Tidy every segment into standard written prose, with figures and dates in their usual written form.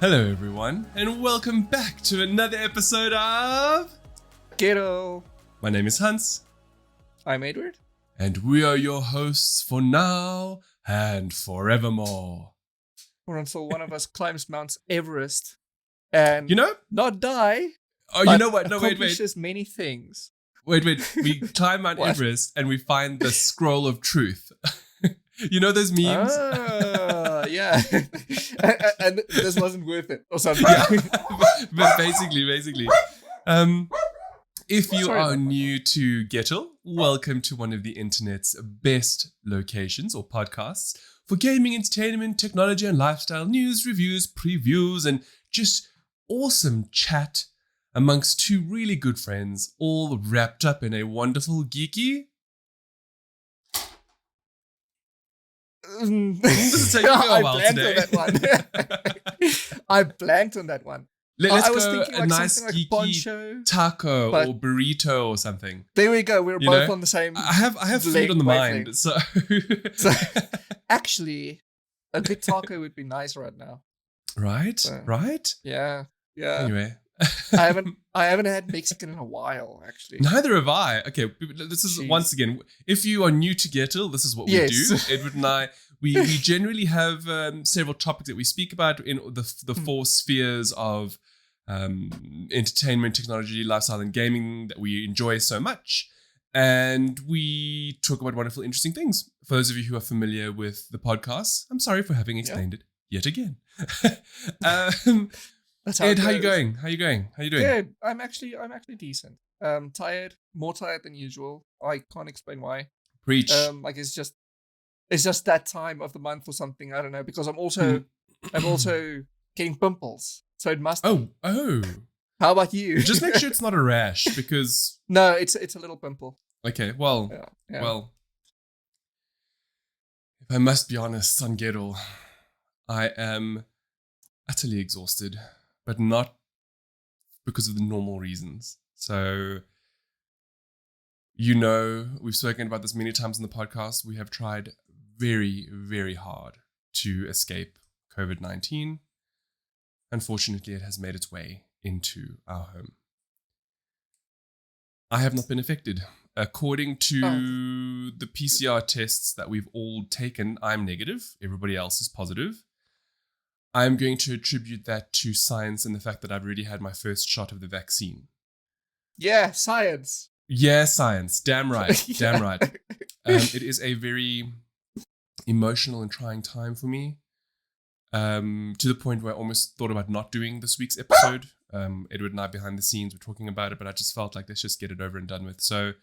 Hello everyone, and welcome back to another episode of Ghetto. My name is Hans, I'm Edward. and we are your hosts for now and forevermore. Or until one of us climbs Mount Everest and not die. Oh, you know what? No, wait. Accomplishes many thand Wait. We climb Mount Everest and we find the scroll of truth. You know those memes? Yeah. and this wasn't worth it or something. Yeah. But basically. If you are new to Gettle, welcome to one of the internet's best locations or podcasts for gaming, entertainment, technology, and lifestyle news, reviews, previews, and just awesome chat amongst two really good friends, all wrapped up in a wonderful geeky. This is taking me a while today. I blanked on that one. Let's was go thinking a nice like geeky poncho, taco or burrito or something. There we go. We're both on the same. I have food on the mind, so actually, a good taco would be nice right now. Right? Yeah. Anyway, I haven't had Mexican in a while, actually. Neither have I. Okay, this is once again. If you are new to Gettle, this is what we do. Edward and I, we generally have several topics that we speak about in the four spheres of entertainment, technology, lifestyle, and gaming that we enjoy so much. And we talk about wonderful, interesting things. For those of you who are familiar with the podcast, I'm sorry for having explained it yet again. Ed, how you going? How you doing? Good. I'm actually decent. Tired, more tired than usual. I can't explain why. Preach. It's just that time of the month or something. I don't know, because I'm also getting pimples, so it must. Oh. How about you? Just make sure it's not a rash, because no, it's a little pimple. Okay, well, well. If I must be honest, on Gettle, I am utterly exhausted. But not because of the normal reasons. So, we've spoken about this many times in the podcast. We have tried very, very hard to escape COVID-19. Unfortunately, it has made its way into our home. I have not been affected. According to the PCR tests that we've all taken, I'm negative. Everybody else is positive. I'm going to attribute that to science and the fact that I've already had my first shot of the vaccine. Yeah, science. Yeah, science. Damn right. Damn right. It is a very emotional and trying time for me. To the point where I almost thought about not doing this week's episode. Edward and I behind the scenes were talking about it, but I just felt like let's just get it over and done with. So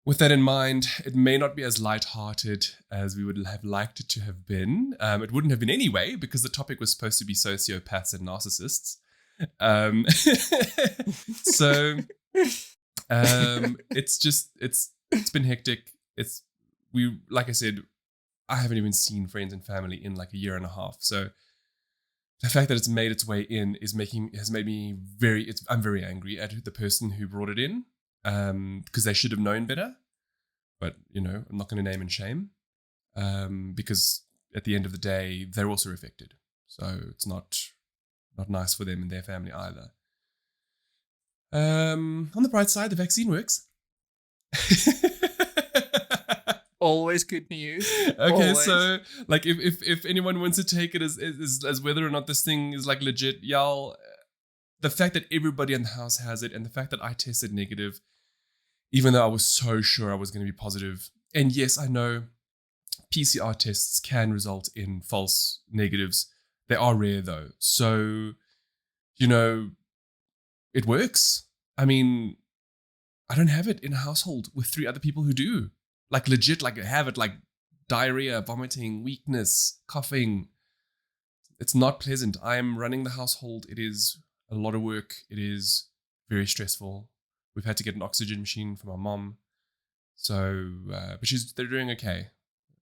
with that in mind, it may not be as lighthearted as we would have liked it to have been. It wouldn't have been anyway, because the topic was supposed to be sociopaths and narcissists. So it's been hectic. Like I said, I haven't even seen friends and family in like a year and a half. So the fact that it's made its way in has made me I'm very angry at the person who brought it in. Because they should have known better, but I'm not going to name and shame, because at the end of the day, they're also affected. So it's not nice for them and their family either. On the bright side, the vaccine works. Always good news. Okay, always. So like if anyone wants to take it as whether or not this thing is like legit, y'all. The fact that everybody in the house has it, and the fact that I tested negative, even though I was so sure I was going to be positive. And yes, I know PCR tests can result in false negatives. They are rare though. So, it works. I mean, I don't have it in a household with 3 other people who do. Like legit, like have it, like diarrhea, vomiting, weakness, coughing. It's not pleasant. I am running the household. It is a lot of work. It is very stressful. We've had to get an oxygen machine for my mom. So, but they're doing okay,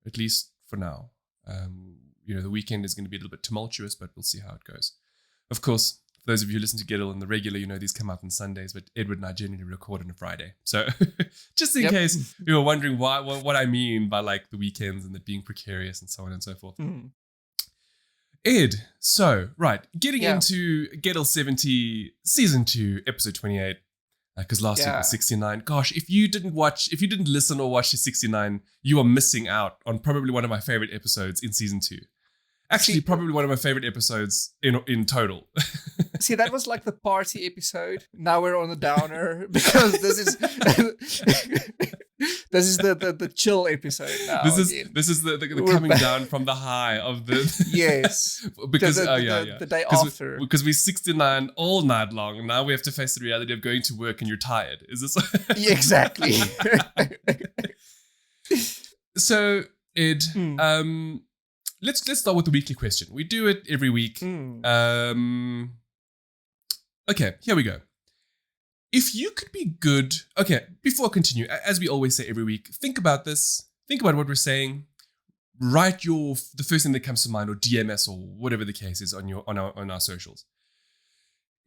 at least for now. The weekend is going to be a little bit tumultuous, but we'll see how it goes. Of course, for those of you who listen to Gettle on the regular, these come out on Sundays, but Edward and I generally record on a Friday. So just in case you were wondering what I mean by like the weekends and it being precarious and so on and so forth. Ed, so, right, getting Yeah. into Gettle 70, Season 2, Episode 28, because last week was 69. Gosh, if you didn't listen or watch the 69, you are missing out on probably one of my favorite episodes in Season 2. Actually, probably one of my favorite episodes in total. See, that was like the party episode. Now we're on a downer because this is this is the chill episode now. This is the coming down from the high of the yes, because the day after, because we're 69 all night long and now we have to face the reality of going to work and you're tired. Is this yeah, exactly? So Ed, let's start with the weekly question. We do it every week. Okay, here we go. If you could be good... Okay, before I continue, as we always say every week, think about this. Think about what we're saying. Write the first thing that comes to mind, or DM us, or whatever the case is on our socials.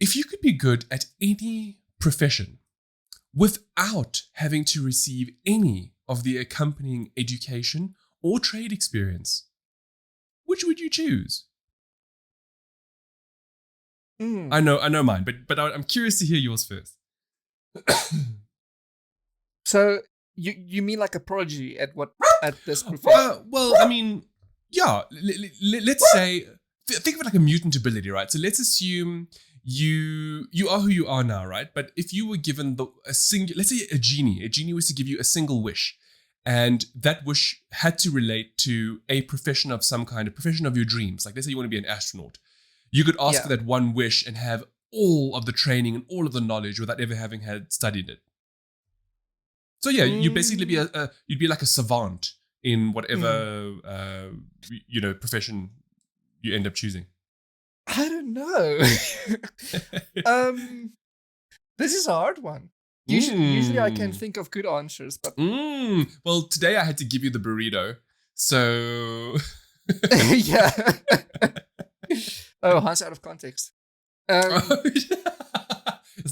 If you could be good at any profession without having to receive any of the accompanying education or trade experience, which would you choose? I know mine, but I'm curious to hear yours first. So you mean like a prodigy at this profession? Well, I mean, yeah. Let's say think of it like a mutant ability, right? So let's assume you are who you are now, right? But if you were given let's say a genie was to give you a single wish, and that wish had to relate to a profession of some kind, a profession of your dreams. Like let's say you want to be an astronaut. You could ask for that one wish and have all of the training and all of the knowledge without ever having had studied it. So yeah, you'd basically be you'd be like a savant in whatever profession you end up choosing. I don't know. This is a hard one. Usually I can think of good answers, but well, today I had to give you the burrito, so yeah. Oh, Hans out of context. It's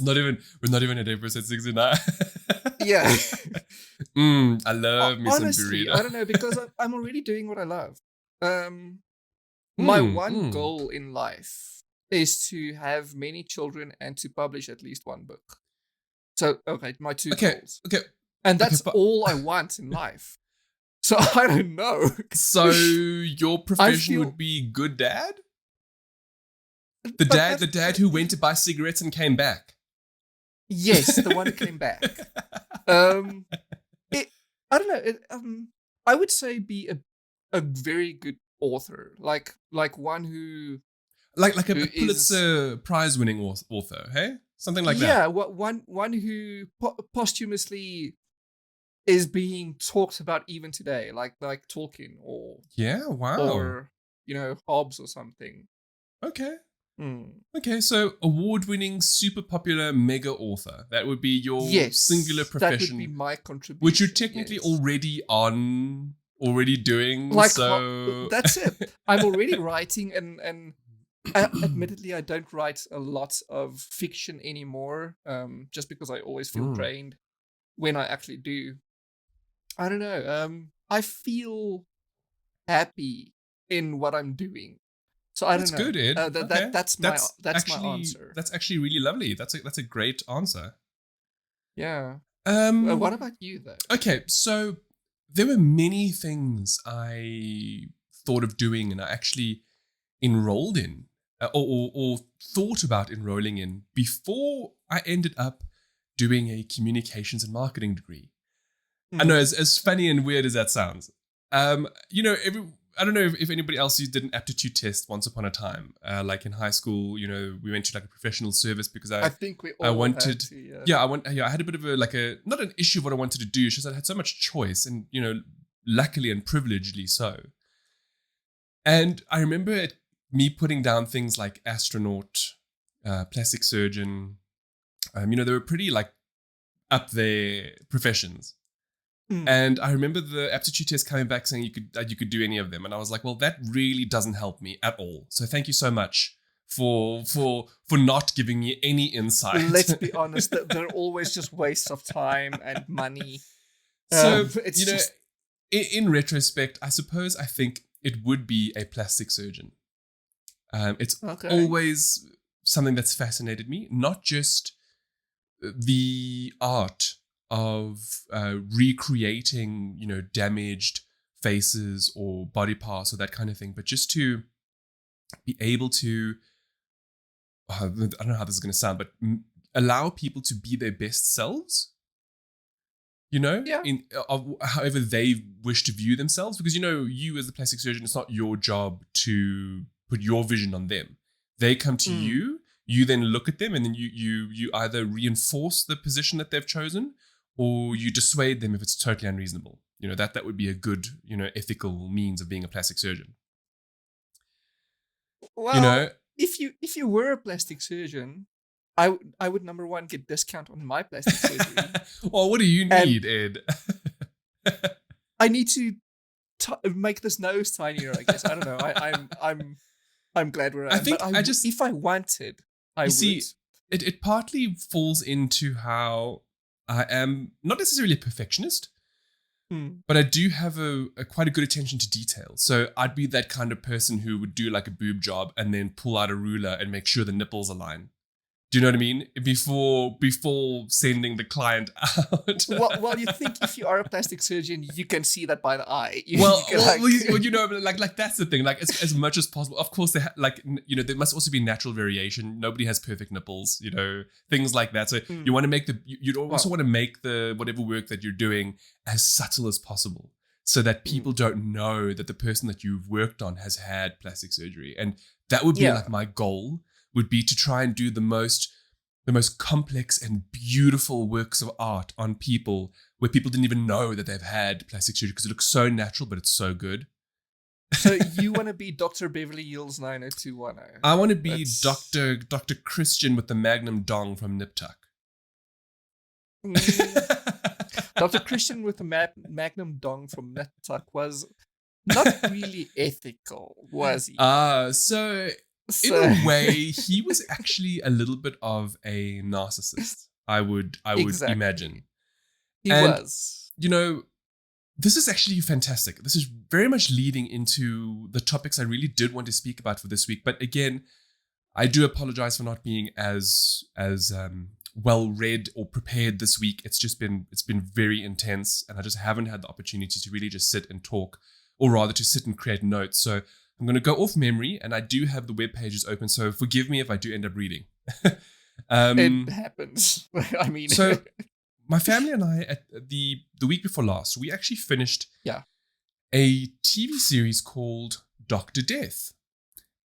not even. We're not even at episode 69. Yeah. I love me some burrito. I don't know, because I'm already doing what I love. My one goal in life is to have many children and to publish at least one book. So, okay, my two goals. Okay. And that's all I want in life. So I don't know. So your profession would be good dad? The dad who went to buy cigarettes and came back. Yes, the one who came back. I don't know. I would say be a very good author, like one who like a Pulitzer Prize winning author, hey? Something like that. Yeah, one who posthumously is being talked about even today, like Tolkien or or Hobbes or something. Okay. Okay, so award-winning, super popular, mega author. That would be your singular profession. That would be my contribution. Which you're technically already doing. Like, so that's it. I'm already writing, and admittedly, I don't write a lot of fiction anymore. Just because I always feel drained when I actually do. I don't know. I feel happy in what I'm doing. So I don't know. That's good, Ed. That's my answer. That's actually really lovely. That's a great answer. Yeah. What about you though? Okay, so there were many things I thought of doing, and I actually enrolled in, or thought about enrolling in before I ended up doing a communications and marketing degree. I know, as funny and weird as that sounds. I don't know if anybody else did an aptitude test once upon a time. Like in high school, we went to like a professional service because I think we all wanted had to, I had a bit of not an issue of what I wanted to do. It's just that I had so much choice, and luckily and privilegedly so. And I remember me putting down things like astronaut, plastic surgeon. They were pretty like up there professions. And I remember the aptitude test coming back saying you could do any of them, and I was like, well, that really doesn't help me at all. So thank you so much for not giving me any insight. Let's be honest, they're always just wastes of time and money. So it's in retrospect, I think it would be a plastic surgeon. It's Okay. always something that's fascinated me, not just the art of recreating, damaged faces or body parts or that kind of thing, but just to be able to, I don't know how this is going to sound, but allow people to be their best selves, Yeah. however they wish to view themselves. Because, you as the plastic surgeon, it's not your job to put your vision on them. They come to you, you then look at them, and then you either reinforce the position that they've chosen, or you dissuade them if it's totally unreasonable. That would be a good, ethical means of being a plastic surgeon. Well, if you were a plastic surgeon, I would number one get discount on my plastic surgery. Well, what do you need, Ed? I need to make this nose tinier. I guess I don't know. I'm glad we're. I think if I wanted, I would. See, it partly falls into how I am not necessarily a perfectionist, but I do have a quite a good attention to detail. So I'd be that kind of person who would do like a boob job and then pull out a ruler and make sure the nipples align. Do you know what I mean? Before sending the client out. Well, you think if you are a plastic surgeon, you can see that by the eye. Like that's the thing. Like as much as possible. Of course, there must also be natural variation. Nobody has perfect nipples. Things like that. So you want to make you also want to make the whatever work that you're doing as subtle as possible, so that people don't know that the person that you've worked on has had plastic surgery. And that would be like my goal. Would be to try and do the most complex and beautiful works of art on people where people didn't even know that they've had plastic surgery because it looks so natural, but it's so good. So you want to be Dr. Beverly Hills 90210? I want to be Dr. Christian with the Magnum Dong from Nip Tuck. Dr. Christian with the Magnum Dong from Nip Tuck was not really ethical, was he? In a way, he was actually a little bit of a narcissist, I would imagine. He was. This is actually fantastic. This is very much leading into the topics I really did want to speak about for this week. But again, I do apologize for not being as well read or prepared this week. It's been very intense, and I just haven't had the opportunity to really just sit and talk, or rather to sit and create notes. So I'm going to go off memory, and I do have the web pages open, so forgive me if I do end up reading. It happens. I mean, so my family and I, at the week before last, we actually finished a TV series called Dr. Death,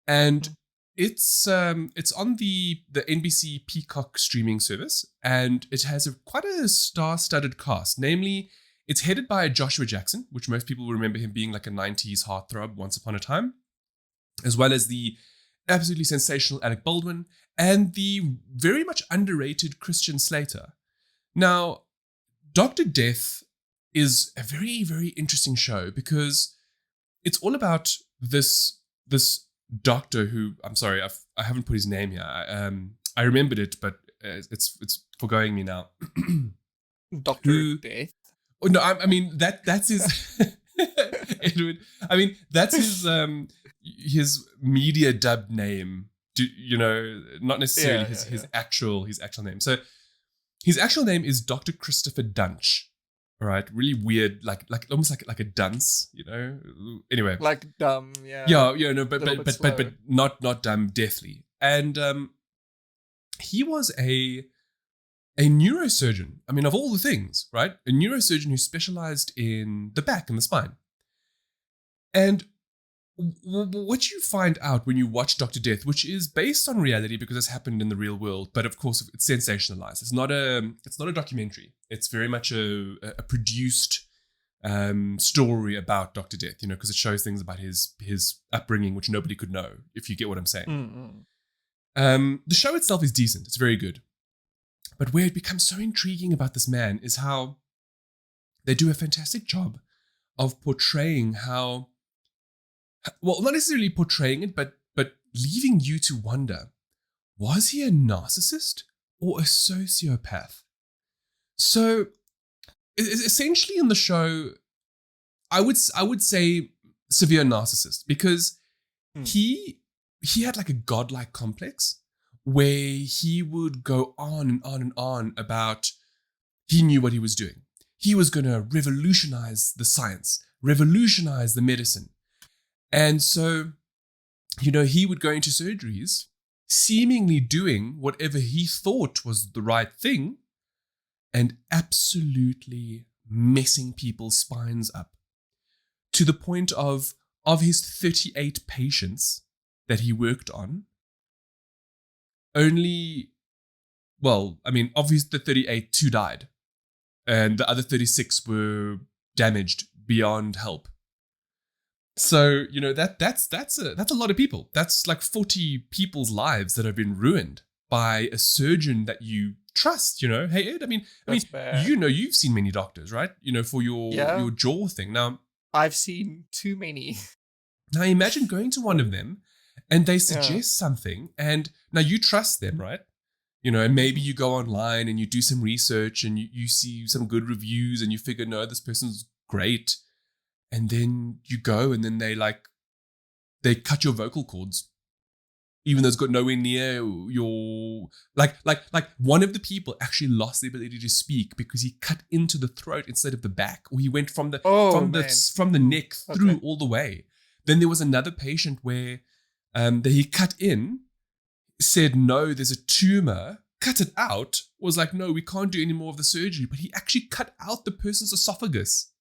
and it's on the NBC Peacock streaming service, and it has quite a star-studded cast. Namely, it's headed by Joshua Jackson, which most people will remember him being like a 90s heartthrob once upon a time, as well as the absolutely sensational Alec Baldwin and the very much underrated Christian Slater. Now, Dr. Death is a very, very interesting show because it's all about this doctor who, I'm sorry, I haven't put his name here. I remembered it, but it's forgoing me now. Dr. Death? Oh, no, I mean that's his. Edward. I mean that's his media dubbed name. Not necessarily his actual name. So his actual name is Dr. Christopher Dunch. All right, really weird, like almost like a dunce, Anyway, like dumb, yeah. Yeah, no, but not dumb, deathly. And he was a neurosurgeon. I mean, of all the things, right? A neurosurgeon who specialized in the back and the spine. And what you find out when you watch Dr. Death, which is based on reality because it's happened in the real world, but of course it's sensationalized. It's not a documentary. It's very much a produced story about Dr. Death, because it shows things about his upbringing, which nobody could know, if you get what I'm saying. The show itself is decent. It's very good. But where it becomes so intriguing about this man is how they do a fantastic job of portraying how, well, not necessarily portraying it, but leaving you to wonder, was he a narcissist or a sociopath? So essentially in the show, I would say severe narcissist, because he he had like a godlike complex where he would go on and on and on about he knew what he was doing. He was going to revolutionize the science, revolutionize the medicine. And so, he would go into surgeries seemingly doing whatever he thought was the right thing and absolutely messing people's spines up to the point of his 38 patients that he worked on, only, of his the 38, 2 died. And the other 36 were damaged beyond help. So, that's a lot of people. That's like 40 people's lives that have been ruined by a surgeon that you trust, Hey, Ed, bad. You've seen many doctors, right? For your jaw thing. Now, I've seen too many. Now imagine going to one of them and they suggest something, and now you trust them, right? And maybe you go online and you do some research and you see some good reviews and you figure, no, this person's great. And then you go and then they cut your vocal cords, even though it's got nowhere near your, like one of the people actually lost the ability to speak because he cut into the throat instead of the back, or he went from the neck through all the way. Then there was another patient where that he cut in, said, no, there's a tumor, cut it out, was like, no, we can't do any more of the surgery. But he actually cut out the person's esophagus.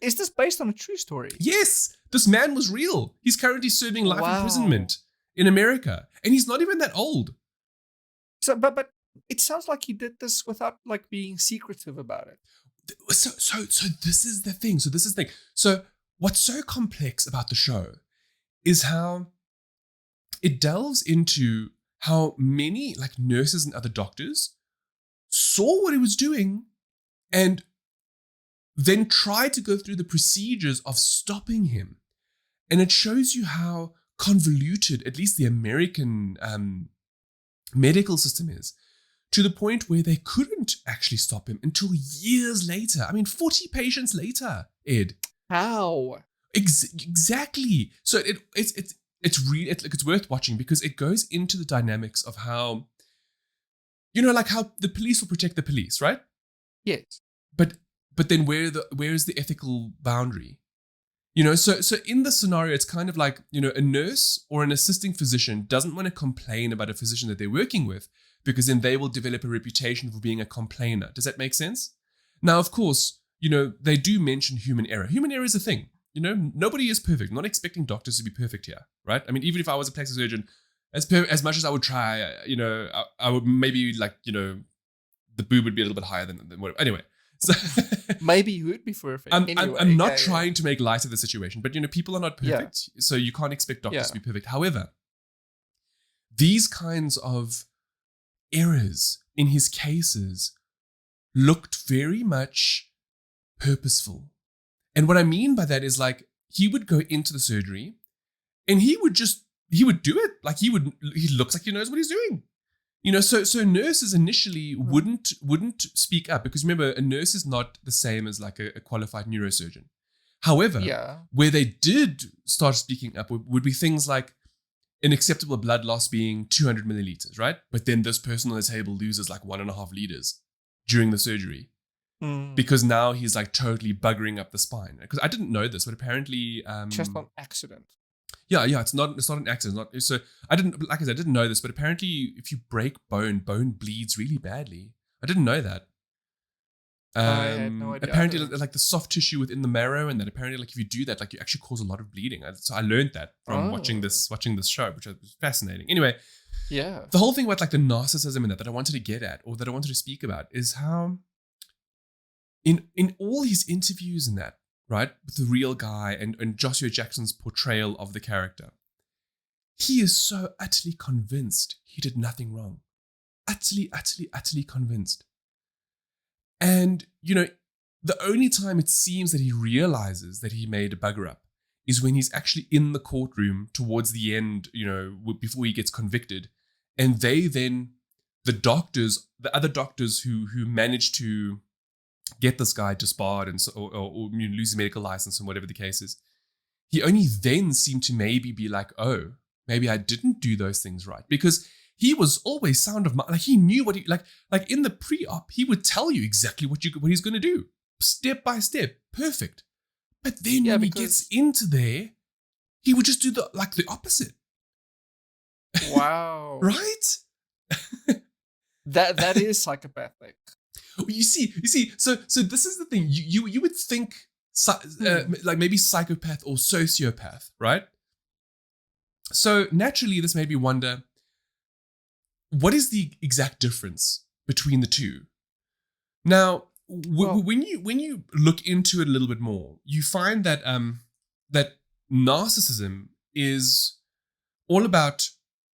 Is this based on a true story? Yes, this man was real. He's currently serving life imprisonment in America, and he's not even that old. So, but it sounds like he did this without like being secretive about it. So this is the thing. So what's so complex about the show is how it delves into how many like nurses and other doctors saw what he was doing and then tried to go through the procedures of stopping him. And it shows you how convoluted, at least the American medical system is, to the point where they couldn't actually stop him until years later. 40 patients later, Ed. How? Exactly. So it's worth watching because it goes into the dynamics of how, like how the police will protect the police, right? Yes. But then where is the ethical boundary? So in the scenario, it's kind of like, a nurse or an assisting physician doesn't want to complain about a physician that they're working with because then they will develop a reputation for being a complainer. Does that make sense? Now, of course, they do mention human error. Human error is a thing. Nobody is perfect. I'm not expecting doctors to be perfect here, right? Even if I was a plastic surgeon, as much as I would try, I would maybe the boob would be a little bit higher than whatever. Anyway. So maybe you would be perfect. I'm not trying to make light of the situation, but people are not perfect, so you can't expect doctors to be perfect. However, these kinds of errors in his cases looked very much purposeful. And what I mean by that is like he would go into the surgery and he would do it. Like he looks like he knows what he's doing. So nurses initially wouldn't speak up because remember, a nurse is not the same as like a qualified neurosurgeon. However, where they did start speaking up would be things like an acceptable blood loss being 200 milliliters, right? But then this person on the table loses like 1.5 liters during the surgery because now he's like totally buggering up the spine. Because I didn't know this, but apparently just on accident. Yeah, it's not an accident. I didn't know this, but apparently if you break bone bleeds really badly. I didn't know that. I had no idea. Apparently like the soft tissue within the marrow, and that apparently like if you do that, like you actually cause a lot of bleeding. So I learned that from watching this show, which was fascinating. Anyway, the whole thing about like the narcissism and that I wanted to get at, or that I wanted to speak about, is how in all his interviews and that, right, with the real guy and Joshua Jackson's portrayal of the character, he is so utterly convinced he did nothing wrong. Utterly convinced. And, the only time it seems that he realizes that he made a bugger up is when he's actually in the courtroom towards the end, before he gets convicted. And the other doctors who managed to get this guy disbarred and or lose his medical license and whatever the case is, he only then seemed to maybe be like, oh, maybe I didn't do those things right. Because he was always sound of mind. Like he knew what he, like in the pre-op, he would tell you exactly what he's going to do. Step by step. Perfect. But then when he gets into there, he would just do the opposite. Wow. Right? That is psychopathic. You see. So this is the thing. You would think like maybe psychopath or sociopath, right? So naturally, this made me wonder, what is the exact difference between the two? Now, when you look into it a little bit more, you find that that narcissism is all about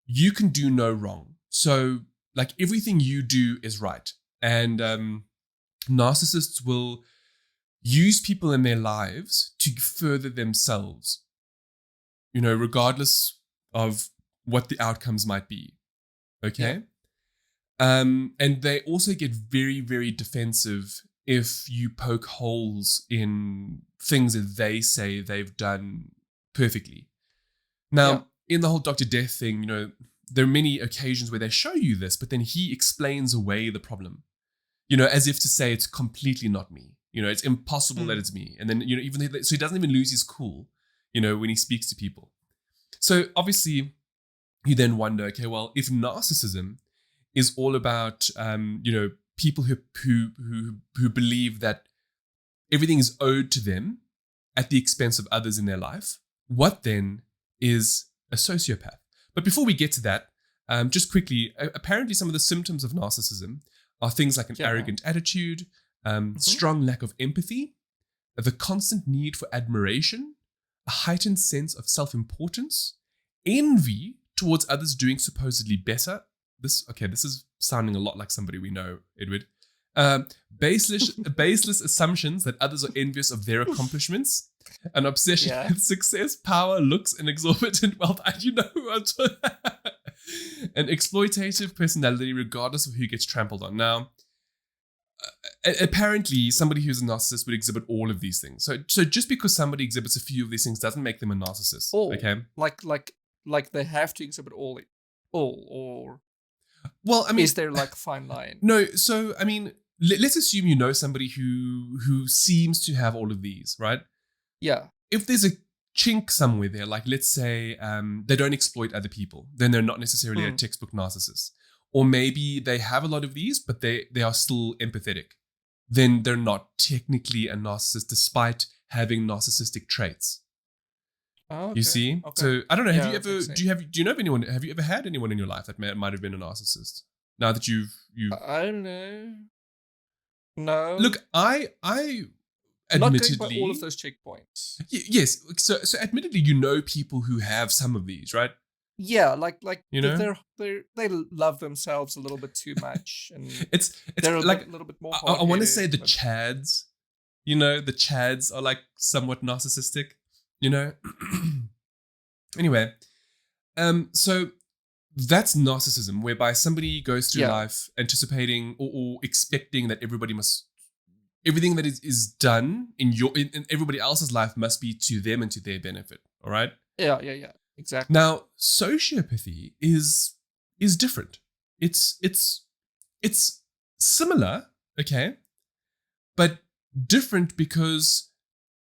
you can do no wrong. So like everything you do is right. And narcissists will use people in their lives to further themselves, regardless of what the outcomes might be. Okay? Yeah. And they also get very, very defensive if you poke holes in things that they say they've done perfectly. Now, in the whole Dr. Death thing, there are many occasions where they show you this, but then he explains away the problem, as if to say it's completely not me. It's impossible that it's me. And then, so he doesn't even lose his cool, when he speaks to people. So obviously, you then wonder, okay, well, if narcissism is all about, people who believe that everything is owed to them at the expense of others in their life, what then is a sociopath? But before we get to that, just quickly, apparently some of the symptoms of narcissism are things like an arrogant attitude, strong lack of empathy, the constant need for admiration, a heightened sense of self-importance, envy towards others doing supposedly better. This is sounding a lot like somebody we know, Edward. Baseless assumptions that others are envious of their accomplishments, an obsession with success, power, looks, and exorbitant wealth. An exploitative personality, regardless of who gets trampled on. Now, apparently, somebody who's a narcissist would exhibit all of these things. So just because somebody exhibits a few of these things doesn't make them a narcissist. Okay, like they have to exhibit all, or well, I mean, is there like a fine line? No, so I mean, let's assume somebody who seems to have all of these, right? Yeah. If there's a chink somewhere there, like let's say they don't exploit other people, then they're not necessarily a textbook narcissist. Or maybe they have a lot of these, but they are still empathetic. Then they're not technically a narcissist, despite having narcissistic traits. Oh, okay. You see? Okay. So I don't know. Yeah, Do you know of anyone? Have you ever had anyone in your life that might have been a narcissist? Now that you've I don't know. No. Look, I admittedly not going by all of those checkpoints. Yes. So admittedly, people who have some of these, right? Yeah, like they love themselves a little bit too much, and it's they're like a little bit more. I want to say the Chads, the Chads are like somewhat narcissistic, Anyway, so that's narcissism, whereby somebody goes through life anticipating or expecting that everything that is done in everybody else's life must be to them and to their benefit. All right. Yeah. Exactly. Now, sociopathy is different. It's similar, okay, but different because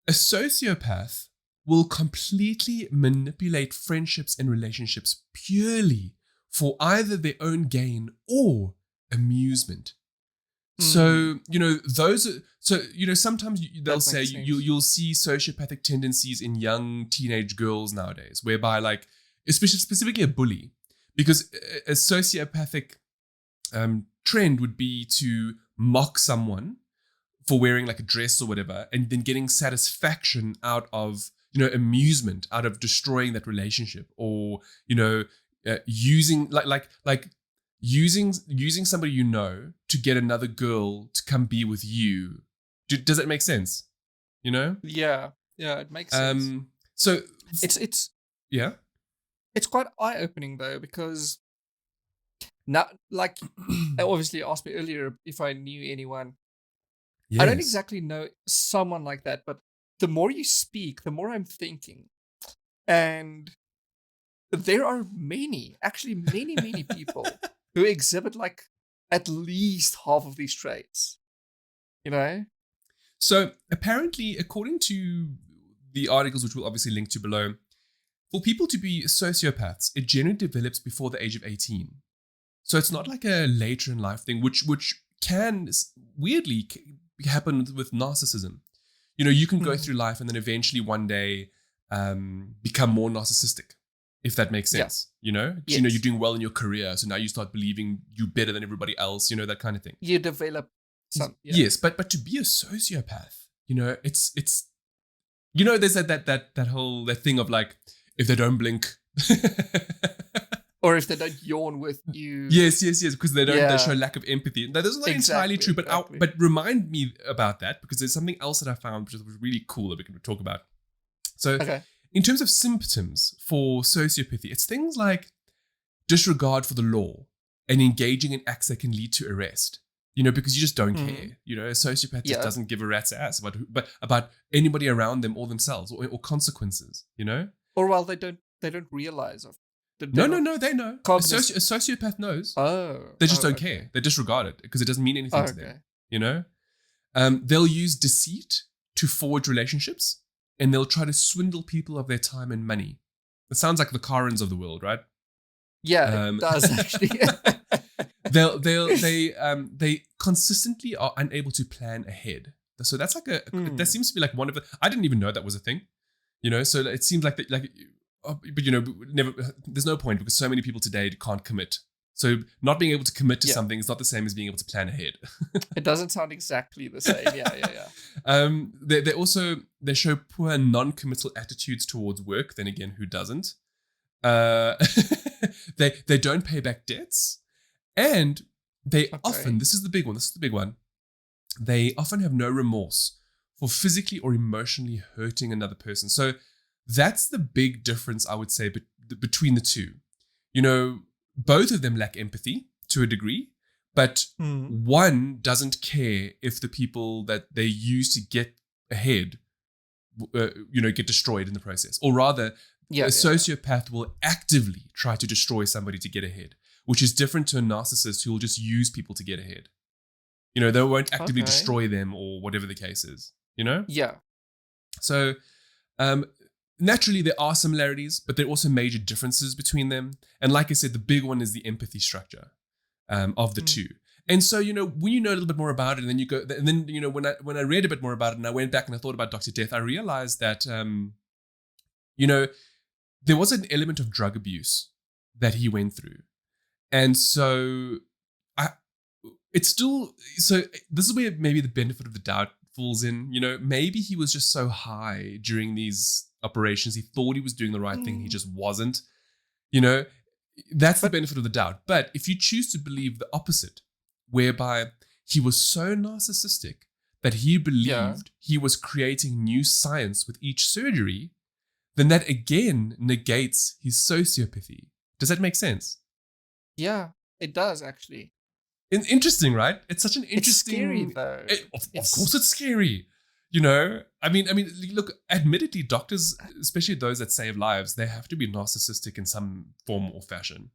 a sociopath will completely manipulate friendships and relationships purely for either their own gain or amusement. So, sometimes they'll say you'll see sociopathic tendencies in young teenage girls nowadays, whereby like, especially specifically a bully, because a sociopathic trend would be to mock someone for wearing like a dress or whatever, and then getting satisfaction out of, amusement, out of destroying that relationship, or, using using somebody to get another girl to come be with you. Does that make sense? Yeah, it makes sense. So it's yeah, it's quite eye-opening though, because now, like, I obviously asked me earlier if I knew anyone. Yes. I don't exactly know someone like that, but the more you speak, the more I'm thinking And there are many people who exhibit like at least half of these traits, you know? So apparently, according to the articles, which we'll obviously link to below, for people to be sociopaths, it generally develops before the age of 18. So it's not like a later in life thing, which can weirdly happen with narcissism. You know, you can go through life and then eventually one day become more narcissistic, if that makes sense. Yeah. You know, yes. You know, you're doing well in your career, so now you start believing you're better than everybody else. You know, that kind of thing. You develop some. Yeah. Yes, but to be a sociopath, you know, it's you know, there's that whole thing of like, if they don't blink. Or if they don't yawn with you. Yes, because they don't. They show lack of empathy. Now, that's not entirely true, but remind me about that, because there's something else that I found which was really cool that we can talk about. So, in terms of symptoms for sociopathy, it's things like disregard for the law and engaging in acts that can lead to arrest. You know, because you just don't care. You know, a sociopath just doesn't give a rat's ass about anybody around them or themselves or consequences. You know, or while they don't realize of. No, they know. A sociopath knows. They just don't care. They disregard it because it doesn't mean anything to them. You know? They'll use deceit to forge relationships, and they'll try to swindle people of their time and money. It sounds like the Karens of the world, right? Yeah, it does actually. They consistently are unable to plan ahead. So that's like that seems to be like one of the. I didn't even know that was a thing. You know, so it seems like but you know, there's no point because so many people today can't commit. So not being able to commit to something is not the same as being able to plan ahead. It doesn't sound exactly the same. Yeah. They show poor non-committal attitudes towards work. Then again, who doesn't? They don't pay back debts, and they often, this is the big one. They often have no remorse for physically or emotionally hurting another person. So that's the big difference, I would say, between the two. You know, both of them lack empathy to a degree, but one doesn't care if the people that they use to get ahead, get destroyed in the process. Or rather, a sociopath will actively try to destroy somebody to get ahead, which is different to a narcissist who will just use people to get ahead. You know, they won't actively destroy them or whatever the case is, you know? Yeah. So, naturally, there are similarities, but there are also major differences between them. And like I said, the big one is the empathy structure of the two. And so, you know, when you know a little bit more about it, and then you go, and then, you know, when I read a bit more about it and I went back and I thought about Dr. Death, I realized that, you know, there was an element of drug abuse that he went through. And so this is where maybe the benefit of the doubt falls in. You know, maybe he was just so high during these operations, he thought he was doing the right thing, he just wasn't. You know, that's the benefit of the doubt. But if you choose to believe the opposite, whereby he was so narcissistic that he believed he was creating new science with each surgery, then that again negates his sociopathy. Does that make sense? Yeah, it does actually. Interesting, right? It's such an interesting. It's scary though. Of course, it's scary. You know, I mean, look. Admittedly, doctors, especially those that save lives, they have to be narcissistic in some form or fashion.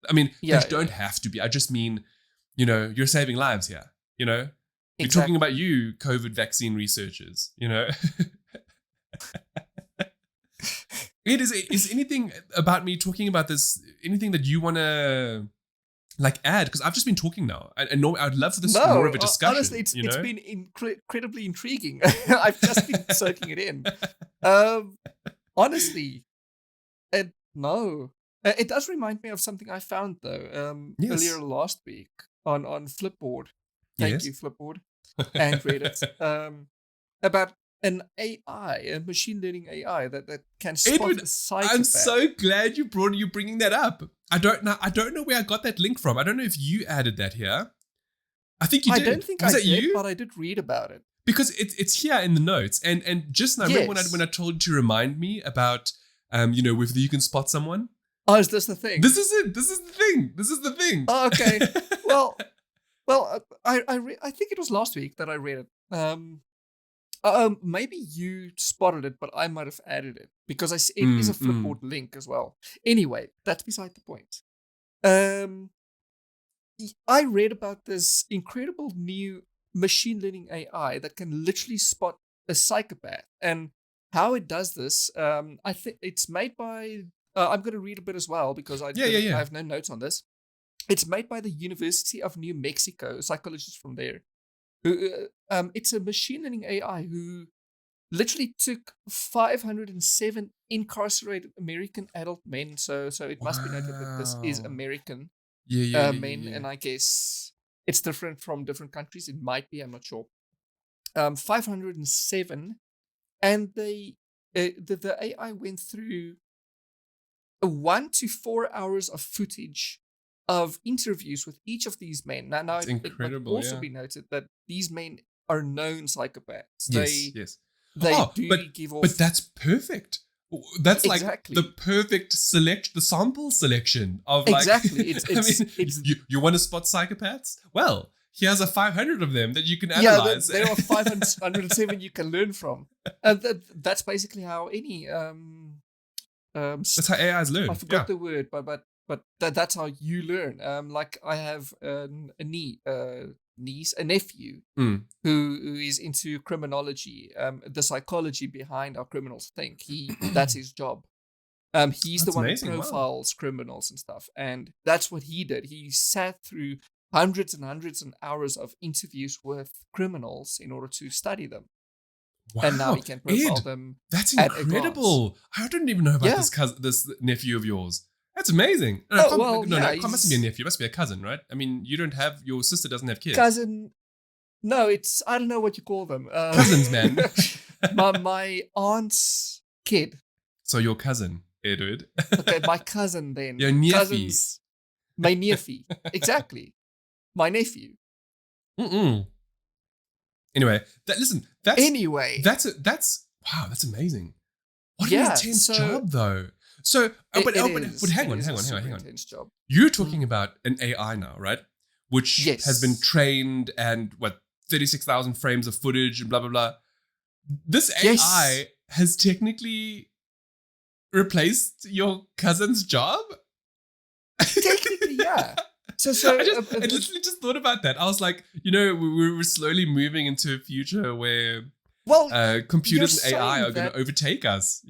I mean, they don't have to be. I just mean, you know, you're saving lives here. You know, you're talking about you, COVID vaccine researchers. You know, is anything about me talking about this? Anything that you want to like add? Because I've just been talking now, and I'd love for this more of a discussion. Honestly, it's been incredibly intriguing. I've just been soaking it in. Honestly, it does remind me of something I found though earlier last week on Flipboard. Thank you, Flipboard and Reddit. About an AI, a machine learning AI that can spot a psychopath. I'm so glad you're bringing that up. I don't know where I got that link from. I don't know if you added that here. I think you did. I don't think I did, but I did read about it. Because it's here in the notes. And just now, remember when I told you to remind me about, you know, whether you can spot someone? Oh, is this the thing? This is it. This is the thing. Oh, okay. Well, I think it was last week that I read it. Maybe you spotted it, but I might have added it because it is a Flipboard link as well. Anyway, that's beside the point. I read about this incredible new machine learning AI that can literally spot a psychopath, and how it does this. I think it's made by. I'm going to read a bit as well because I have no notes on this. It's made by the University of New Mexico, psychologists from there. It's a machine learning AI who literally took 507 incarcerated American adult men. So it must be noted that this is American men, and I guess it's different from different countries. It might be, I'm not sure. 507, and the AI went through 1 to 4 hours of footage of interviews with each of these men. Now it must also be noted that these men are known psychopaths. Yes. They give off. But that's perfect. That's exactly. Like the perfect the sample selection of exactly. You want to spot psychopaths? Well, here's a 500 of them that you can analyze. Yeah, there are 507 you can learn from, and that's basically how any that's how AIs learn. I forgot the word, but that's how you learn. Like I have a nephew who is into criminology, the psychology behind how criminals think. That's his job. He's the one who profiles criminals and stuff, and that's what he did. He sat through hundreds and hundreds of hours of interviews with criminals in order to study them. Wow, and now he can profile them. That's incredible. I didn't even know about this nephew of yours. That's amazing. It must be a nephew. It must be a cousin, right? I mean, your sister doesn't have kids. Cousin. No, I don't know what you call them. Cousins, man. my aunt's kid. So your cousin, Edward. Okay, my cousin then. Your nephew. Cousins, my nephew. Exactly. My nephew. Anyway, that's amazing. What an intense job, though. So, but hang on. Intense job. You're talking about an AI now, right? Which has been trained and 36,000 frames of footage and blah blah blah. This AI has technically replaced your cousin's job. Technically, yeah. So I literally just thought about that. I was like, we're slowly moving into a future where computers and AI are going to overtake us.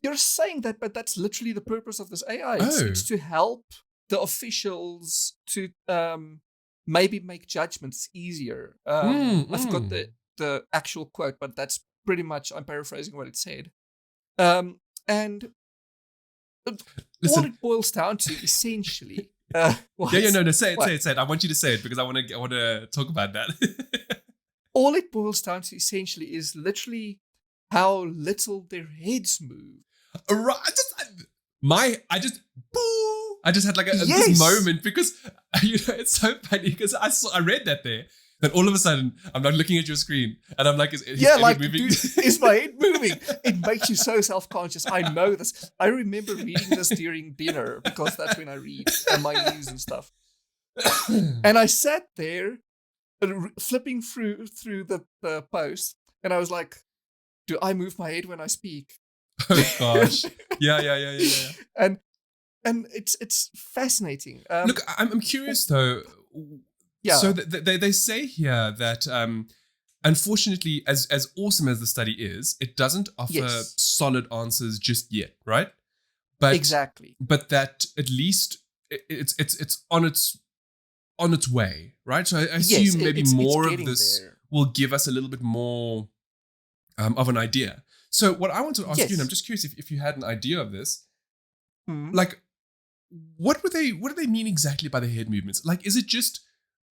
You're saying that, but that's literally the purpose of this AI. It's to help the officials to maybe make judgments easier. I forgot the actual quote, but that's pretty much, I'm paraphrasing what it said. And what it boils down to, essentially. Say it. I want you to say it because I want to talk about that. All it boils down to, essentially, is literally how little their heads move. Right. I just had like this moment because it's so funny because I read that there. Then all of a sudden I'm like looking at your screen and I'm like, is moving? Dude, is my head moving? It makes you so self-conscious. I know this. I remember reading this during dinner because that's when I read my news and stuff. And I sat there flipping through the post, and I was like, do I move my head when I speak? Oh gosh. Yeah. And it's fascinating. Look, I'm curious though. Yeah. So they say here that unfortunately, as awesome as the study is, it doesn't offer solid answers just yet, right? But exactly. But that at least it's on its way, right? So I assume maybe more of this will give us a little bit more of an idea. So what I want to ask you, and I'm just curious if you had an idea of this, like what do they mean exactly by the head movements? Like, is it just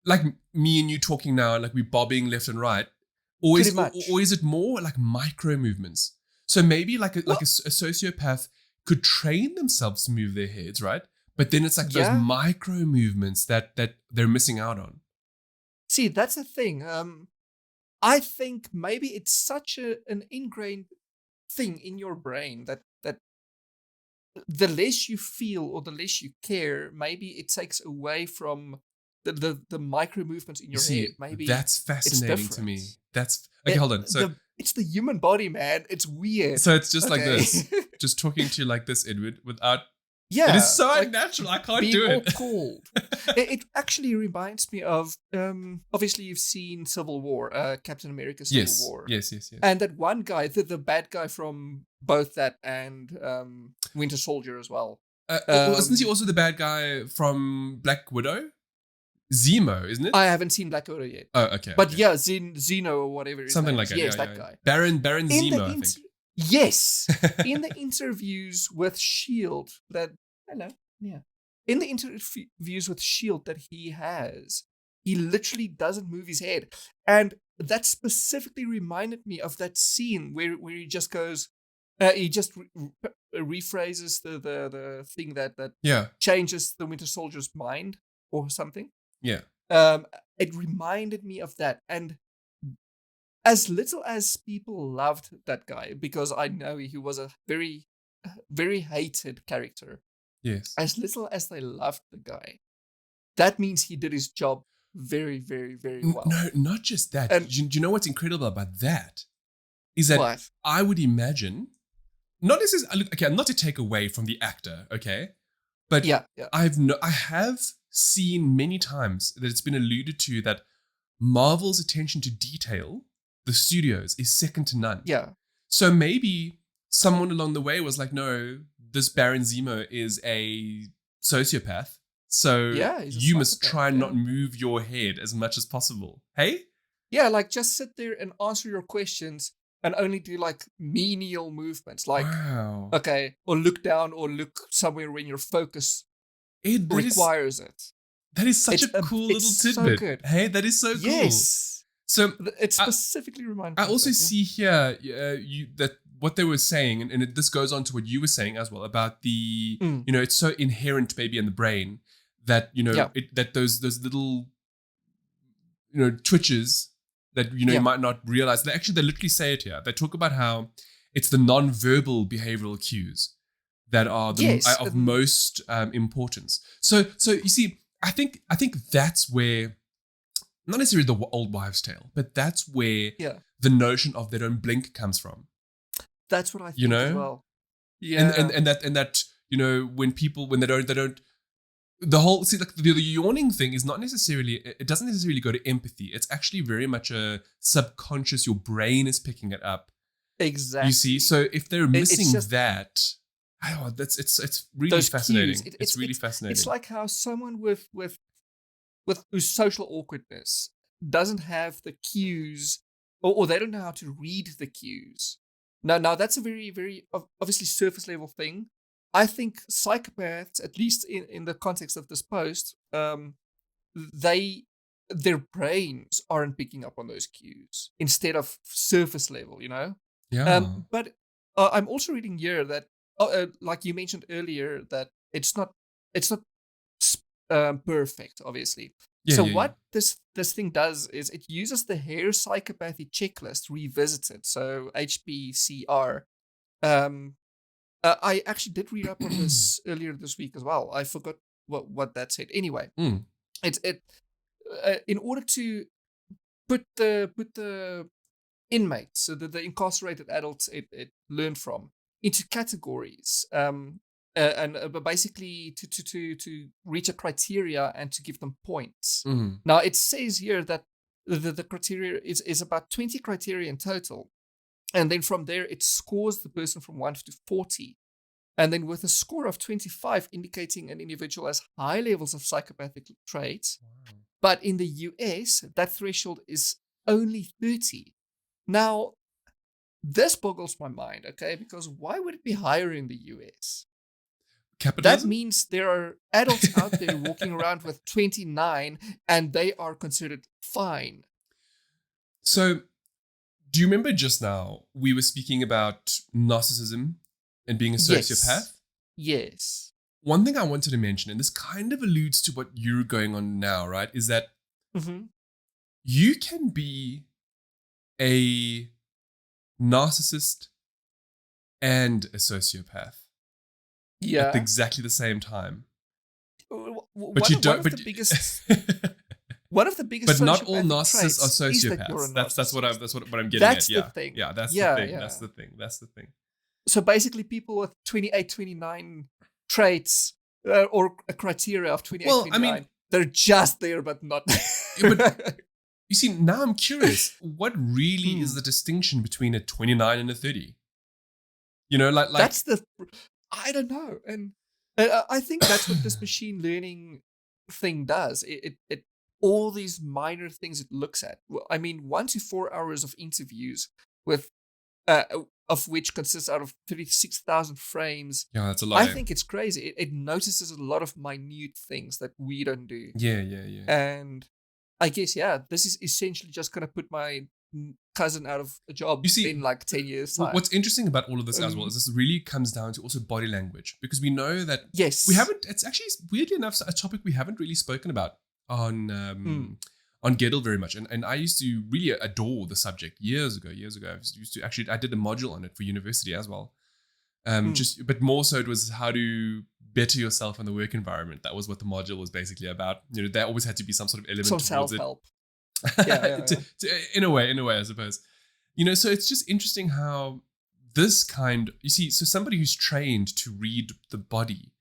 like me and you talking now, like we're bobbing left and right, or is it more like micro movements? So maybe like a sociopath could train themselves to move their heads, right? But then it's like those micro movements that they're missing out on. See, that's the thing. I think maybe it's such an ingrained thing in your brain that the less you feel or the less you care, maybe it takes away from the micro movements in your head. Maybe that's fascinating to me. That's okay. Hold on. So it's the human body, man. It's weird. So it's just like Okay. this. Just talking to you like this, Edward, without... Yeah. It is so like, unnatural. I can't being do all it. cold. It actually reminds me of, obviously you've seen Civil War, Captain America Civil War. Yes. And that one guy, the bad guy from both that and Winter Soldier as well. Isn't he also the bad guy from Black Widow? Zemo, isn't it? I haven't seen Black Widow yet. Oh, okay. But okay. yeah, Zeno or whatever. His Something name like is. that. Yes, yeah, that guy. Baron Zemo, I think. Yes. In the interviews with S.H.I.E.L.D. In the interviews with S.H.I.E.L.D. that he has, he literally doesn't move his head. And that specifically reminded me of that scene where he just goes, he just rephrases the thing that changes the Winter Soldier's mind or something. Yeah. It reminded me of that. And as little as people loved that guy, because I know he was a very, very hated character. Yes. As little as they loved the guy, that means he did his job very, very, very well. No, not just that. And do you know what's incredible about that? Is that what? I would imagine, not necessarily, okay, not to take away from the actor, okay? But Yeah. I have seen many times that it's been alluded to that Marvel's attention to detail, the studios, is second to none. Yeah. So maybe someone along the way was like, no, this Baron Zemo is a sociopath. So you must try and not move your head as much as possible. Hey? Yeah, like just sit there and answer your questions and only do like menial movements. Like, okay, or look down or look somewhere when your focus requires it. That is such a cool little tidbit. So good. Hey, that is so cool. Yes. So it specifically reminds me. I also see here that what they were saying, and this goes on to what you were saying as well about the, it's so inherent maybe in the brain that, that those little, twitches that, you might not realize. They literally say it here. They talk about how it's the non-verbal behavioral cues that are of most importance. So you see, I think that's where, not necessarily the old wives' tale, but that's where the notion of they don't blink comes from. That's what I think as well. Yeah, and that when they don't. The whole the yawning thing is not necessarily. It doesn't necessarily go to empathy. It's actually very much a subconscious. Your brain is picking it up. Exactly. You see, so if they're missing that, it's really fascinating. It's really fascinating. It's like how someone with whose social awkwardness doesn't have the cues, or they don't know how to read the cues. Now that's a very, very obviously surface level thing. I think psychopaths, at least in the context of this post, their brains aren't picking up on those cues instead of surface level, Yeah. But I'm also reading here that, like you mentioned earlier, that it's not perfect, obviously. What this thing does is it uses the hair psychopathy checklist revisited, so HPCR. I actually did read up on this earlier this week as well. I forgot what that said. Anyway, it in order to put the inmates, so the incarcerated adults it learned from, into categories, and basically to reach a criteria and to give them points. Now it says here that the criteria is about 20 criteria in total. And then from there, it scores the person from 1 to 40. And then with a score of 25, indicating an individual has high levels of psychopathic traits. Wow. But in the US, that threshold is only 30. Now, this boggles my mind, okay? Because why would it be higher in the US? Capitalism? That means there are adults out there walking around with 29 and they are considered fine. So, do you remember just now we were speaking about narcissism and being a sociopath? Yes. One thing I wanted to mention, and this kind of alludes to what you're going on now, right? Is that you can be a narcissist and a sociopath at exactly the same time. But you don't. One one of the biggest But not all sociopathic narcissists are traits is that you're a sociopaths. That's what I'm getting That's at. Yeah, the thing. yeah, that's Yeah, the thing. yeah. That's the thing. That's the thing. So basically, people with 28, 29 traits or a criteria of 28, Well, 29, I mean, they're just there, but not. but you see, now I'm curious. What really is the distinction between a 29 and a 30? You know, like that's I don't know, and I think that's what this machine learning thing does. It all these minor things it looks at. Well, I mean, 1 to 4 hours of interviews with of which consists out of 36,000 frames. Yeah, that's a lot. I think it's crazy. It notices a lot of minute things that we don't do. Yeah. And I guess, this is essentially just going to put my cousin out of a job in like 10 years' time. What's interesting about all of this as well is this really comes down to also body language, because we know that yes, we haven't. It's actually weirdly enough a topic we haven't really spoken about on Gettle very much, and I used to really adore the subject years ago. I did a module on it for university as well. But more so it was how to better yourself in the work environment. That was what the module was basically about. You know, there always had to be some sort of element towards self-help. Yeah. In a way, I suppose. You know, so it's just interesting how this you see, so somebody who's trained to read the body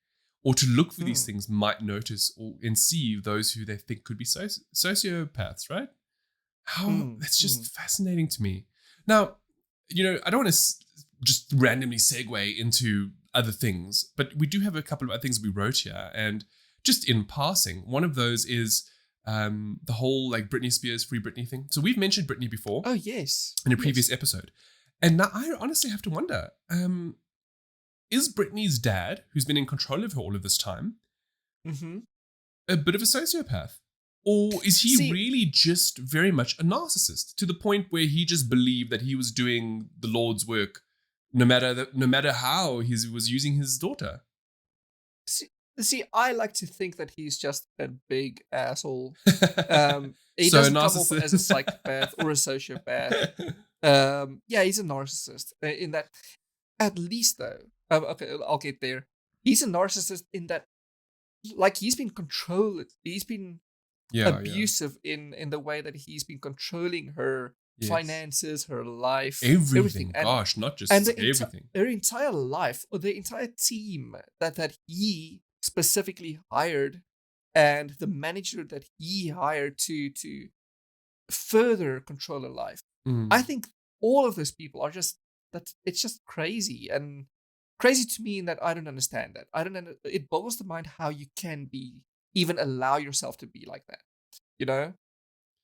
or to look for these things might notice and see those who they think could be sociopaths, right? That's just fascinating to me. Now, you know, I don't want to just randomly segue into other things, but we do have a couple of other things we wrote here. And just in passing, one of those is the whole like Britney Spears, FreeBritney thing. So we've mentioned Britney before. Oh, yes. In a previous episode. And now I honestly have to wonder, is Britney's dad, who's been in control of her all of this time, a bit of a sociopath? Or is he really just very much a narcissist to the point where he just believed that he was doing the Lord's work no matter how he was using his daughter? See, I like to think that he's just a big asshole. He So doesn't come off as a psychopath or a sociopath. He's a narcissist. In that, at least though, okay, I'll get there. He's a narcissist in that, like, he's been controlled. He's been abusive in the way that he's been controlling her finances, her life, everything. And, gosh, not just everything. Her entire life, or the entire team that he specifically hired, and the manager that he hired to further control her life. I think all of those people are it's just crazy, and crazy to me in that I don't understand that. It boggles the mind how you can even allow yourself to be like that, you know?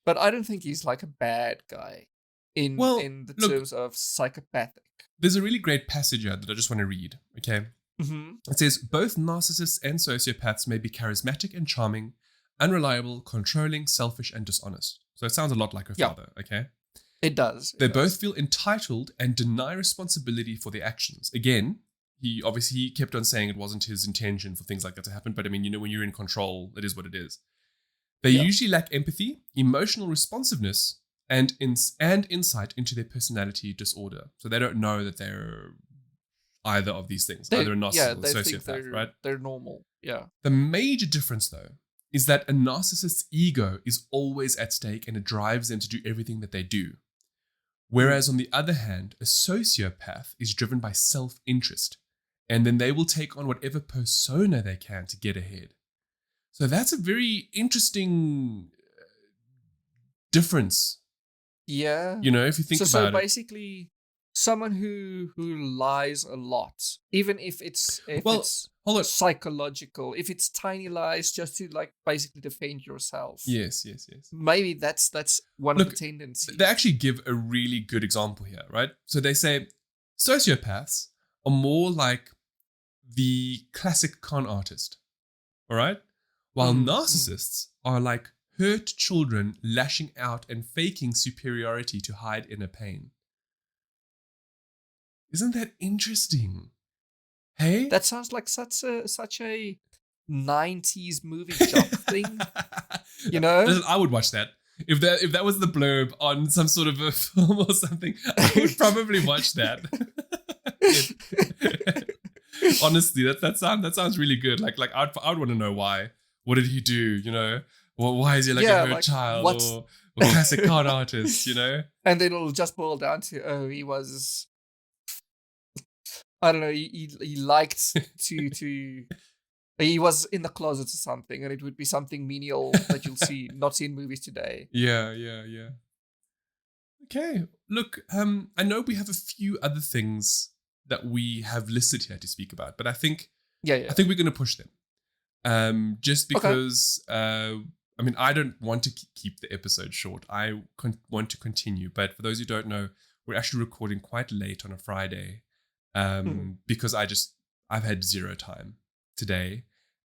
But I don't think he's like a bad guy in the terms of psychopathic. There's a really great passage here that I just want to read, okay? It says, both narcissists and sociopaths may be charismatic and charming, unreliable, controlling, selfish, and dishonest. So it sounds a lot like her father, okay? It does. They both feel entitled and deny responsibility for their actions. Again, he kept on saying it wasn't his intention for things like that to happen, but I mean, you know, when you're in control, it is what it is. They usually lack empathy, emotional responsiveness, and insight into their personality disorder. So they don't know that they're either of these things, either a narcissist or a sociopath, right? They're normal, yeah. The major difference, though, is that a narcissist's ego is always at stake and it drives them to do everything that they do. Whereas, on the other hand, a sociopath is driven by self-interest, and then they will take on whatever persona they can to get ahead. So that's a very interesting difference. Yeah. You know, if you think about it. So basically, someone who lies a lot, even if it's psychological, if it's tiny lies just to like basically defend yourself. Yes. Maybe that's one of the tendencies. They actually give a really good example here, right? So they say sociopaths are more like the classic con artist, all right? While narcissists are like hurt children lashing out and faking superiority to hide inner pain. Isn't that interesting? Hey? That sounds like such a 90s movie job thing. You know? Listen, I would watch that. If that was the blurb on some sort of a film or something, I would probably watch that. Honestly, that sounds really good. Like I would want to know why. What did he do? You know, Well, why is he like a hurt child or classic con artist, you know? And then it'll just boil down to, he was, I don't know, he liked to he was in the closet or something, and it would be something menial that you'll not see in movies today. Yeah. Okay, look, I know we have a few other things that we have listed here to speak about, but I think I think we're going to push them. Just because, I mean, I don't want to keep the episode short. I want to continue, but for those who don't know, we're actually recording quite late on a Friday, because I've had zero time today,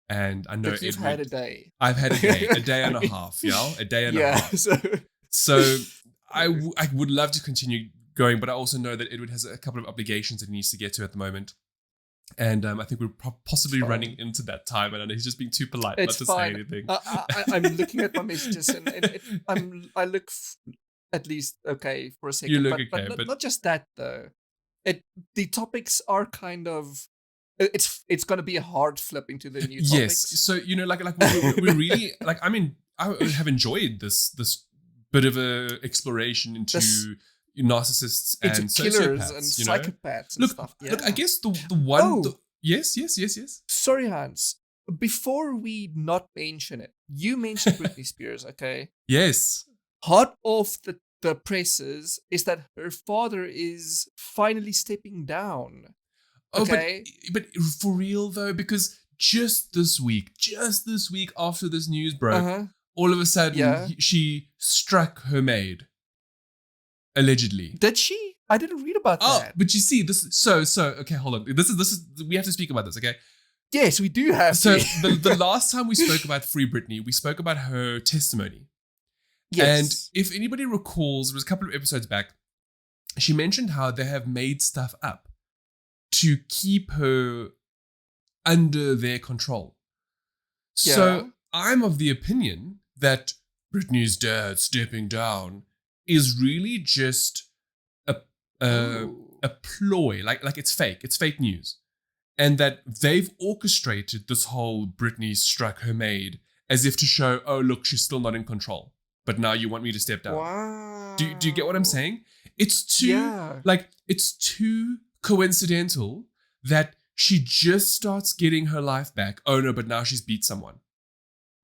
and I know but you've had a day. I've had a day and a half, a day and a half. So I would love to continue going, but I also know that Edward has a couple of obligations that he needs to get to at the moment. And I think we're possibly running into that time. And I know he's just being too polite not to say anything. I'm looking at my messages, and I look at least okay for a second. You look but not just that though. The topics are kind of. It's going to be a hard flip into the new topics. Yes. So like we really like. I mean, I have enjoyed this bit of a exploration into narcissists and killers sociopaths, and psychopaths and stuff. Yeah. Look, I guess the one. Yes. Sorry, Hans. Before we not mention it, you mentioned Britney Spears, okay? Yes. Hot off the presses is that her father is finally stepping down. Okay? But for real though, because just this week after this news broke, all of a sudden she struck her maid. Allegedly. Did she? I didn't read about that. But you see, this so okay, hold on. This is we have to speak about this, okay? Yes, we do have to. So the last time we spoke about FreeBritney, we spoke about her testimony. Yes. And if anybody recalls, it was a couple of episodes back, she mentioned how they have made stuff up to keep her under their control. Yeah. So I'm of the opinion that Britney's dad stepping down is really just a ploy, like it's fake news, and that they've orchestrated this whole Britney struck her maid as if to show, oh look, she's still not in control, but now you want me to step down. Wow. Do you get what I'm saying? It's too coincidental that she just starts getting her life back. Oh no, but now she's beat someone.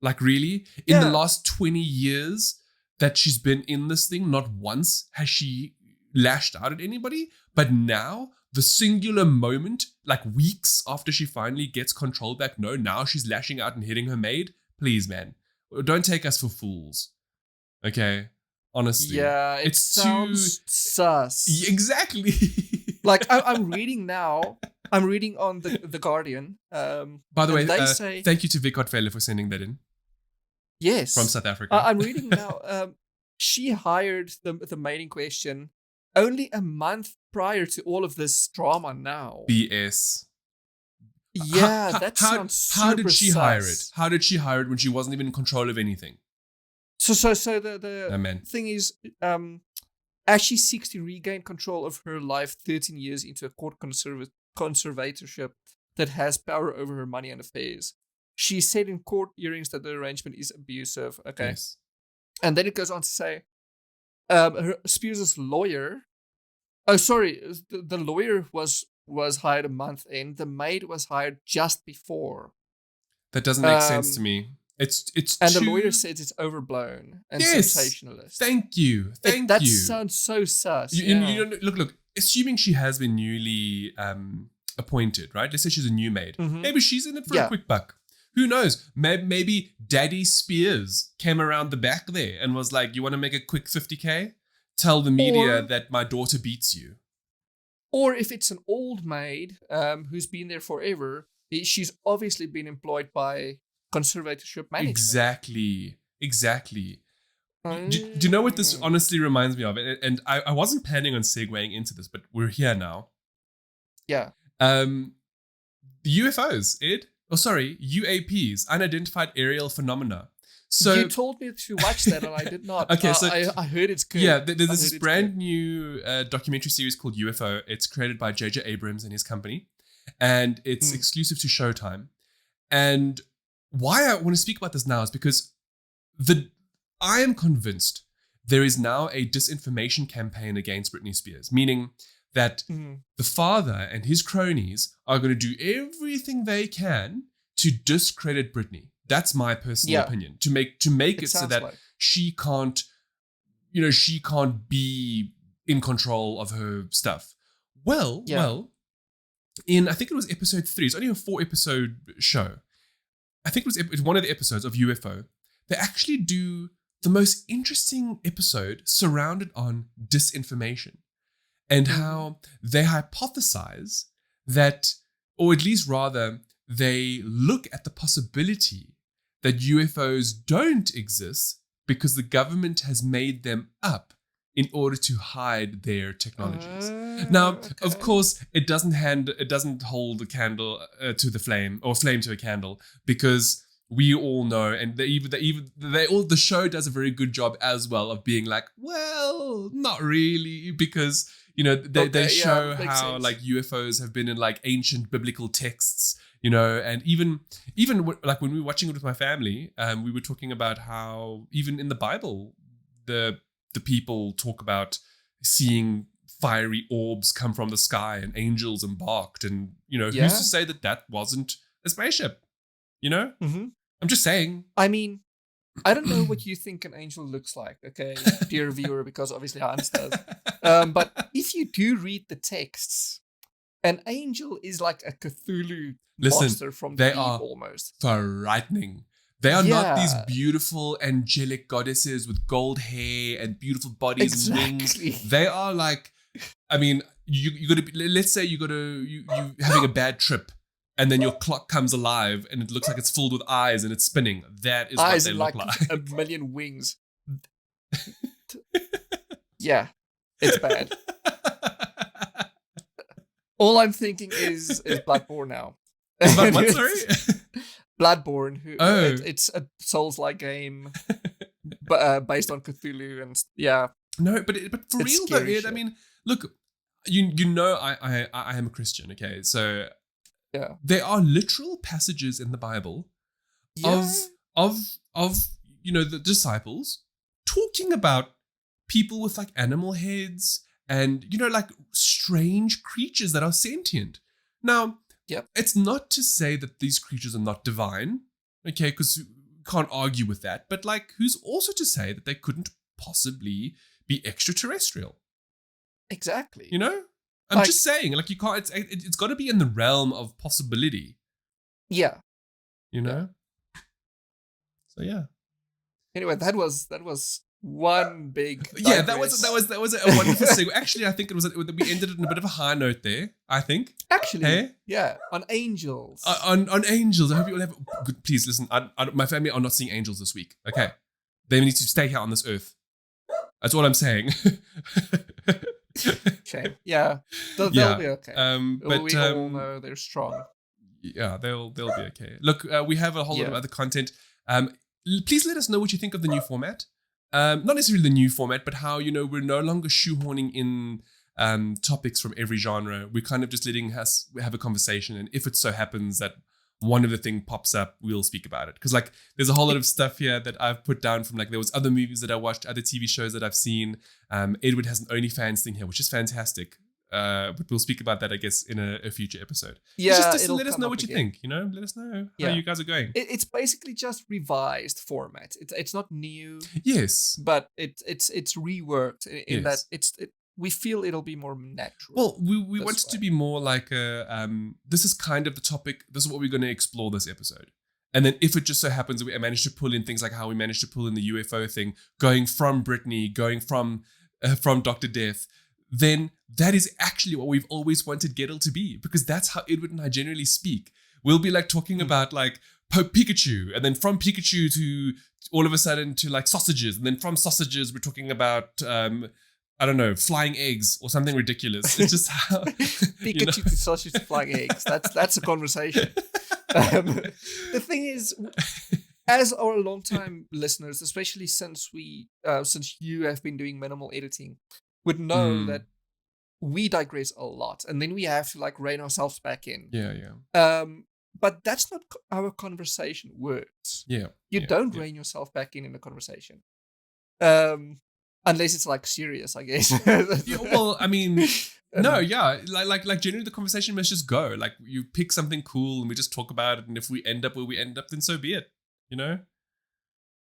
Like really? In the last 20 years that she's been in this thing, not once has she lashed out at anybody. But now, the singular moment, like weeks after she finally gets control back, no, now she's lashing out and hitting her maid. Please, man, don't take us for fools. Okay? Honestly. Yeah, it sounds sus. Exactly. Like, I'm reading now. I'm reading on the Guardian. By the way, they say, thank you to Vic Otfele for sending that in. Yes. From South Africa. I'm reading now. She hired the maid in question only a month prior to all of this drama now. BS. Yeah, that sounds super How did she sus. hire it? How did she hire it when she wasn't even in control of anything? So the thing is, as she seeks to regain control of her life 13 years into a court conservatorship that has power over her money and affairs, she said in court hearings that the arrangement is abusive. Okay. Yes. And then it goes on to say, Spears' lawyer. Oh, sorry. The lawyer was hired a month in. The maid was hired just before. That doesn't make sense to me. It's and too... the lawyer says it's overblown and sensationalist. Thank you. That sounds so sus. You look. Assuming she has been newly appointed, right? Let's say she's a new maid. Mm-hmm. Maybe she's in it for a quick buck. Who knows? Maybe Daddy Spears came around the back there and was like, you want to make a quick 50K? Tell the media that my daughter beats you. Or if it's an old maid who's been there forever, she's obviously been employed by conservatorship management. Exactly. Do you know what this honestly reminds me of? And I wasn't planning on segueing into this, but we're here now. Yeah. The UFOs, Ed? Oh, sorry, UAPs, unidentified aerial phenomena. So you told me to watch that, and I did not. Okay, so I heard it's good. Yeah, there's this brand new documentary series called UFO. It's created by J.J. Abrams and his company, and it's exclusive to Showtime. And why I want to speak about this now is because I am convinced there is now a disinformation campaign against Britney Spears, meaning that the father and his cronies are going to do everything they can to discredit Britney. That's my personal opinion. To make it so that she can't be in control of her stuff. Well, in I think it was episode 3. It's only a 4-episode show. I think it was one of the episodes of UFO. They actually do the most interesting episode surrounded on disinformation and how they hypothesize that, or at least rather, they look at the possibility that UFOs don't exist because the government has made them up in order to hide their technologies. Now, of course, it doesn't hold a candle to the flame, or flame to a candle, because we all know, and the show does a very good job as well of being like, well, not really, because they show how like UFOs have been in like ancient biblical texts, and even like when we were watching it with my family, we were talking about how even in the Bible, the people talk about seeing fiery orbs come from the sky and angels embarked, and who's to say that wasn't a spaceship? I'm just saying. I mean, I don't know what you think an angel looks like, okay, dear viewer, because obviously Hans does. But if you do read the texts, an angel is like a Cthulhu monster from the deep almost. Frightening. They are not these beautiful angelic goddesses with gold hair and beautiful bodies and wings. They are like, I mean, you got to. Let's say you having a bad trip, and then your clock comes alive and it looks like it's filled with eyes and it's spinning. That is eyes what they look like. A million wings. Yeah, it's bad. All I'm thinking is Bloodborne now. Is that what, sorry? Bloodborne. It's a Souls-like game, based on Cthulhu, and No, but for real though, Ed, I mean, look, I am a Christian, okay, so. Yeah. There are literal passages in the Bible of the disciples talking about people with like animal heads and like strange creatures that are sentient. Now, it's not to say that these creatures are not divine, okay, because you can't argue with that, but like who's also to say that they couldn't possibly be extraterrestrial? Exactly. I'm just saying, like, you can't. It's got to be in the realm of possibility. Yeah. So yeah. Anyway, that was one big. Yeah, that was a wonderful thing. Actually, I think we ended it on a bit of a high note there. I think. Actually, on angels. On angels. I hope you all have. Good, please listen. My family are not seeing angels this week. Okay, they need to stay here on this earth. That's all I'm saying. Shame. Yeah, they'll be okay. But we all know they're strong. Yeah, they'll be okay. Look, we have a whole lot of other content. Please let us know what you think of the new format. Not necessarily the new format, but how we're no longer shoehorning in topics from every genre. We're kind of just letting us have a conversation, and if it so happens that one of the thing pops up, we'll speak about it. Because like there's a whole lot of stuff here that I've put down from like there was other movies that I watched, other TV shows that I've seen. Edward has an OnlyFans thing here, which is fantastic. But we'll speak about that, I guess, in a future episode. Yeah, just let us know what you think. Let us know how you guys are going. It's basically just revised format. It's not new. Yes, but it's reworked in that we feel it'll be more natural. Well, we want it to be more like this is kind of the topic. This is what we're going to explore this episode. And then if it just so happens that we manage to pull in things like how we managed to pull in the UFO thing, going from Britney, going from Dr. Death, then that is actually what we've always wanted Gettle to be, because that's how Edward and I generally speak. We'll be like talking about like Pope Pikachu, and then from Pikachu to all of a sudden to like sausages, and then from sausages we're talking about I don't know, flying eggs or something ridiculous. It's just how Pikachu to sausage to flying eggs. That's a conversation. The thing is, as our longtime listeners, especially since you have been doing minimal editing, would know that we digress a lot, and then we have to like rein ourselves back in. Yeah. But that's not how a conversation works. Yeah. You don't rein yourself back in a conversation. Unless it's like serious, I guess. Yeah, well, I mean, no, yeah. Like generally the conversation must just go. Like you pick something cool and we just talk about it. And if we end up where we end up, then so be it. You know?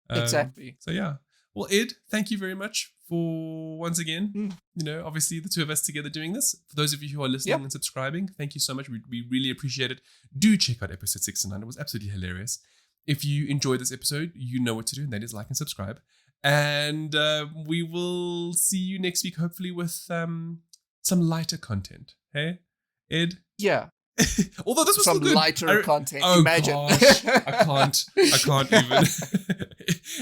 Exactly. So yeah. Well, Ed, thank you very much for once again, you know, obviously the two of us together doing this. For those of you who are listening and subscribing, thank you so much. We really appreciate it. Do check out episode 69. It was absolutely hilarious. If you enjoyed this episode, you know what to do, and that is like and subscribe. And we will see you next week, hopefully with some lighter content. Hey, Ed? Yeah. Although this was some so good. lighter content. Oh, Imagine. Gosh, I can't even.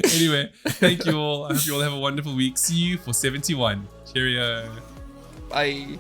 Anyway, thank you all. I hope you all have a wonderful week. See you for 71. Cheerio. Bye.